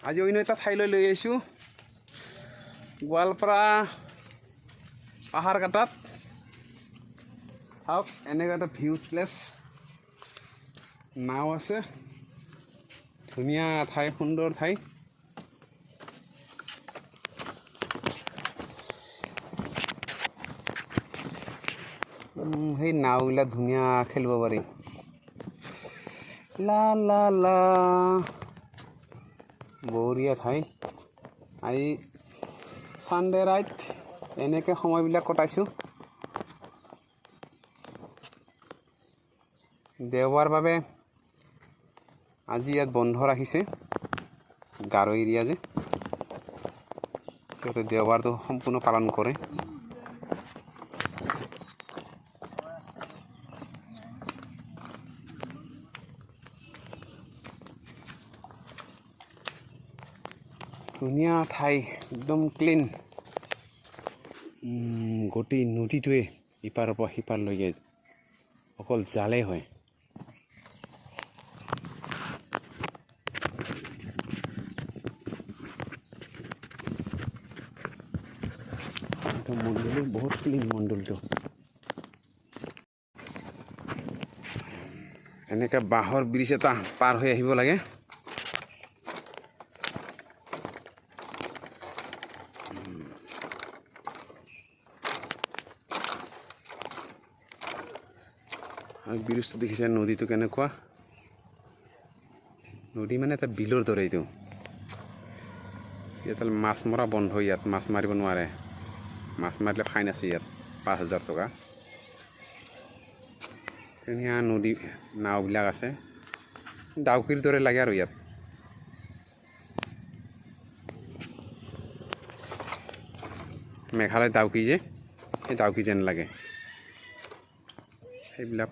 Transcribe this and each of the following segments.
আজি অন্য এটা ঠাইলৈ লৈ আহিছোঁ গোৱালপাৰা পাহাৰ কাটাত চাওক এনেকুৱা এটা ভিউ প্লেচ নাও আছে ধুনীয়া ঠাই সুন্দৰ ঠাই সেই নাওবিলাক ধুনীয়া খেলিব পাৰি লা লা লা বঢ়িয়া ঠাই আজি ছানডে ৰাইট এনেকৈ সময়বিলাক কটাইছোঁ দেওবাৰ বাবে আজি ইয়াত বন্ধ ৰাখিছে গাৰো এৰিয়া যে সিহঁতে দেওবাৰটো সম্পূৰ্ণ পালন কৰে ধুনীয়া ঠাই একদম ক্লিন গোটেই নদীটোৱে ইপাৰৰ পৰা সিপাৰলৈকে অকল জালেই হয় মণ্ডলটো বহুত ক্লিন মণ্ডলটো এনেকৈ বাঁহৰ ব্ৰিজ এটা পাৰ হৈ আহিব লাগে আৰু ব্ৰিজটো দেখিছে নদীটো কেনেকুৱা নদী মানে এটা বিলৰ দৰে এইটো ইয়াত মাছ মৰা বন্ধ ইয়াত মাছ মাৰিব নোৱাৰে মাছ মাৰিলে ফাইন আছে ইয়াত 5,000 টকা ধুনীয়া নদী নাওবিলাক আছে ডাউকিৰ দৰে লাগে আৰু ইয়াত মেঘালয় ডাউকি যে সেই ডাউকি যেন লাগে সেইবিলাক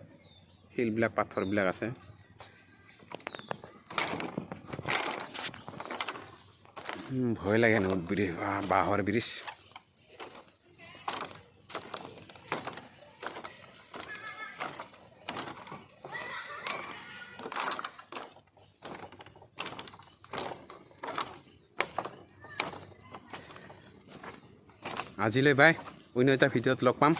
শিলবিলাক পাথৰবিলাক আছে ভয় লাগে ন ব্ৰিজ বাঁহৰ ব্ৰিজ আজিলৈ বাই অন্য এটা ভিডিঅ'ত লগ পাম